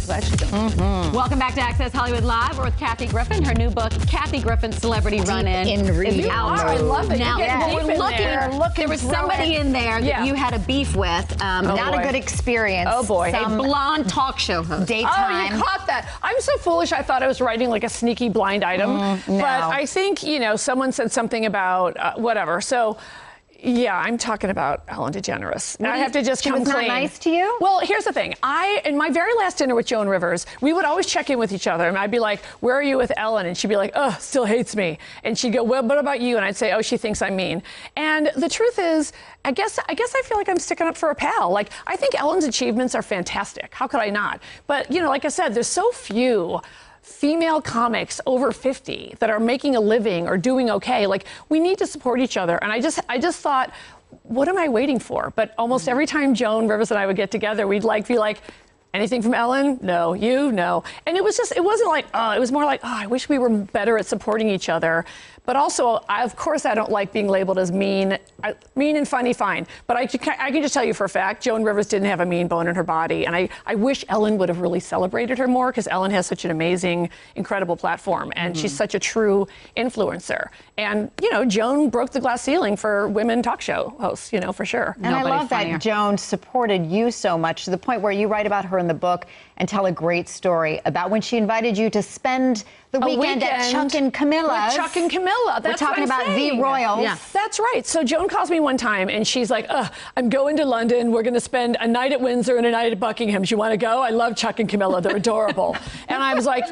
glad she's doing it. Welcome back to Access Hollywood Live. We're with Kathy Griffin. Her new book, Kathy Griffin Celebrity Run-In. You are. I love it. Now, We're looking. There was somebody in there that you had a beef with. Not a good experience. Oh, boy. A blonde talk show host. Daytime. Oh, you caught that. I'm so foolish. I thought I was writing like a sneaky blind item. No. But I think, you know, someone said something about whatever. So, yeah, I'm talking about Ellen DeGeneres. I have to just come clean. She was not nice to you? Well, here's the thing. In my very last dinner with Joan Rivers, we would always check in with each other. And I'd be like, where are you with Ellen? And she'd be like, oh, still hates me. And she'd go, well, what about you? And I'd say, oh, she thinks I'm mean. And the truth is, I guess I feel like I'm sticking up for a pal. Like, I think Ellen's achievements are fantastic. How could I not? But, you know, like I said, there's so few female comics over 50 that are making a living or doing okay. Like, we need to support each other. And I just thought, what am I waiting for? But almost every time Joan Rivers and I would get together, we'd be like, anything from Ellen? No. You? No. And it wasn't like, it was more like, I wish we were better at supporting each other. But also, of course, I don't like being labeled as mean. Mean and funny, fine. But I can just tell you for a fact, Joan Rivers didn't have a mean bone in her body. And I wish Ellen would have really celebrated her more, because Ellen has such an amazing, incredible platform. And she's such a true influencer. And, you know, Joan broke the glass ceiling for women talk show hosts, you know, for sure. And I love that Joan supported you so much, to the point where you write about her in the book and tell a great story about when she invited you to spend the weekend at Chuck and Camilla's. With Chuck and Camilla. That's We're talking about the royals. Yeah. That's right. So Joan calls me one time and she's like, I'm going to London. We're going to spend a night at Windsor and a night at Buckingham. Do you want to go? I love Chuck and Camilla. They're adorable. And I was like,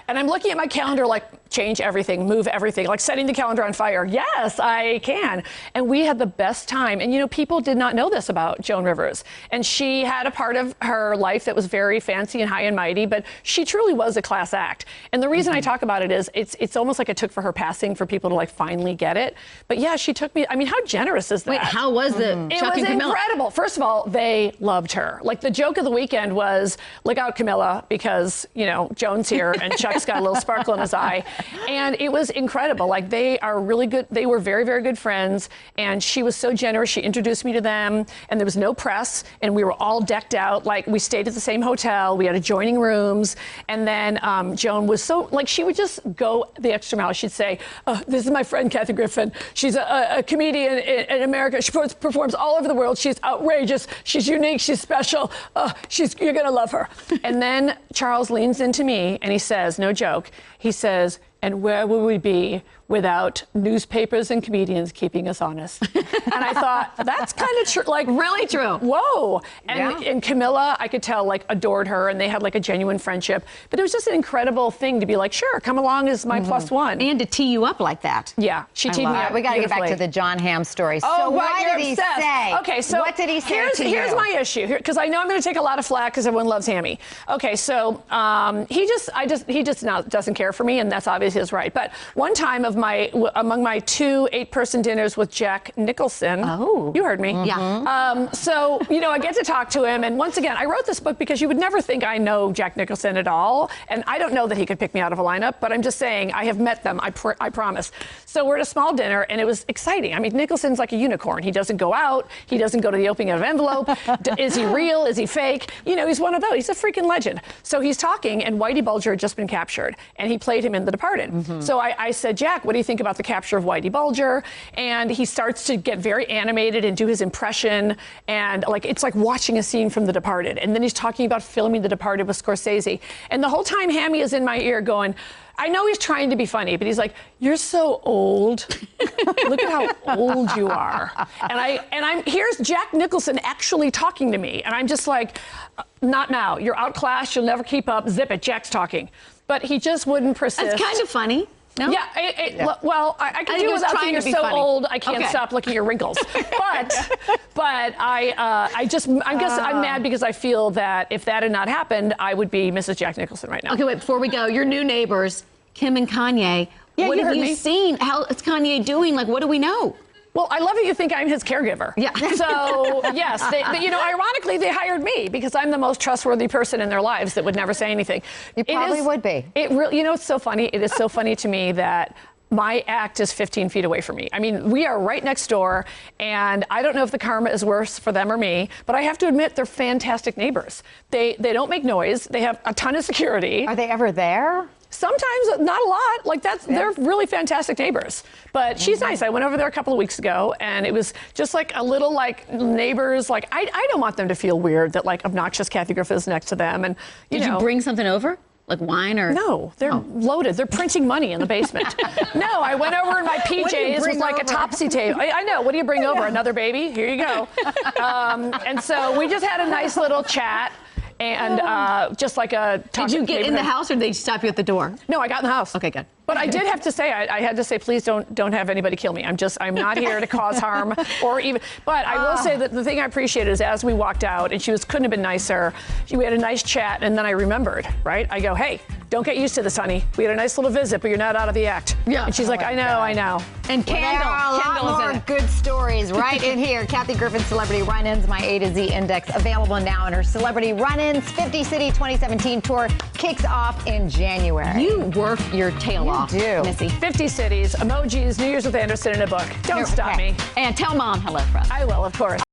and I'm looking at my calendar like, change everything, move everything, like setting the calendar on fire. Yes, I can. And we had the best time. And, you know, people did not know this about Joan Rivers. And she had a part of her life that was very fancy and high and mighty, but she truly was a class act. And the reason I talk about it is it's almost like it took for her passing for people to like finally get it. But yeah, she took me. I mean, how generous is that? Wait, how was the Chuck and Camilla? It was incredible. First of all, they loved her. Like, the joke of the weekend was, look out, Camilla, because, you know, Joan's here and Chuck's got a little sparkle in his eye. And it was incredible. Like, they are really good. They were very, very good friends. And she was so generous. She introduced me to them. And there was no press. And we were all decked out. Like, we stayed at the same hotel. We had adjoining rooms. And then Joan was so, like, she would just go the extra mile. She'd say, this is my friend, Kathy Griffin. She's a comedian in America. She performs all over the world. She's outrageous. She's unique. She's special. You're going to love her. And then Charles leans into me and he says, no joke, he says, and where would we be without newspapers and comedians keeping us honest? And I thought, that's kind of true. Like, really true. Whoa. And Camilla, I could tell, like, adored her, and they had like a genuine friendship. But it was just an incredible thing to be like, sure, come along as my plus one. And to tee you up like that. Yeah, she teed me up. We got to get back to the John Hamm story. Oh, so what did he say? Okay, so what did he say to you? Here's my issue, because I know I'm going to take a lot of flack because everyone loves Hammy. Okay, so he just doesn't care for me, and that's obviously his right. But one time among my 2 8-person dinners with Jack Nicholson. Oh. You heard me. Yeah. So, you know, I get to talk to him. And once again, I wrote this book because you would never think I know Jack Nicholson at all. And I don't know that he could pick me out of a lineup, but I'm just saying I have met them. I promise. So we're at a small dinner and it was exciting. I mean, Nicholson's like a unicorn. He doesn't go out. He doesn't go to the opening of an envelope. Is he real? Is he fake? You know, he's one of those. He's a freaking legend. So he's talking, and Whitey Bulger had just been captured, and he played him in The Departed. So I said, Jack, what do you think about the capture of Whitey Bulger? And he starts to get very animated and do his impression, and like it's like watching a scene from The Departed. And then he's talking about filming The Departed with Scorsese. And the whole time Hammy is in my ear going, I know he's trying to be funny, but he's like, you're so old. Look at how old you are. And here's Jack Nicholson actually talking to me. And I'm just like, not now. You're outclassed. You'll never keep up. Zip it. Jack's talking. But he just wouldn't persist. It's kind of funny. No? Yeah, well, I can do without saying you're so funny. Old, I can't stop looking at your wrinkles. But I'm mad because I feel that if that had not happened, I would be Mrs. Jack Nicholson right now. Okay, wait, before we go, your new neighbors, Kim and Kanye. Yeah, what have you me. seen? How is Kanye doing? Like, what do we know? Well, I love that you think I'm his caregiver. Yeah. So, yes, you know, ironically, they hired me because I'm the most trustworthy person in their lives that would never say anything. You probably would be. You know, it's so funny. It is so funny to me that my act is 15 feet away from me. I mean, we are right next door, and I don't know if the karma is worse for them or me, but I have to admit they're fantastic neighbors. They don't make noise. They have a ton of security. Are they ever there? Sometimes, not a lot. Like they're really fantastic neighbors. But she's nice. I went over there a couple of weeks ago, and it was just like a little like neighbors. Like I don't want them to feel weird that like obnoxious Kathy Griffin is next to them. And Did you bring something over? Like wine or? No, they're loaded. They're printing money in the basement. No, I went over in my PJs with like a topsy tape. I know. What do you bring over? Another baby? Here you go. And so we just had a nice little chat. And just like a Did you get in the house, or did they stop you at the door? No, I got in the house. Okay, good. But I did have to say, I had to say, please don't have anybody kill me. I'm not here to cause harm or even. But I will say that the thing I appreciated is as we walked out, and couldn't have been nicer. We had a nice chat, and then I remembered, right? I go, hey, don't get used to this, honey. We had a nice little visit, but you're not out of the act. Yeah. And she's like, I know. And Kendall. There are a lot more good stories right in here. Kathy Griffin's Celebrity Run-Ins, My A to Z Index, available now. And her Celebrity Run-Ins 50 City 2017 tour kicks off in January. You work your tail off, do. Missy. 50 cities, emojis, New Year's with Anderson in a book. Don't stop me. And tell Mom hello from us. I will, of course.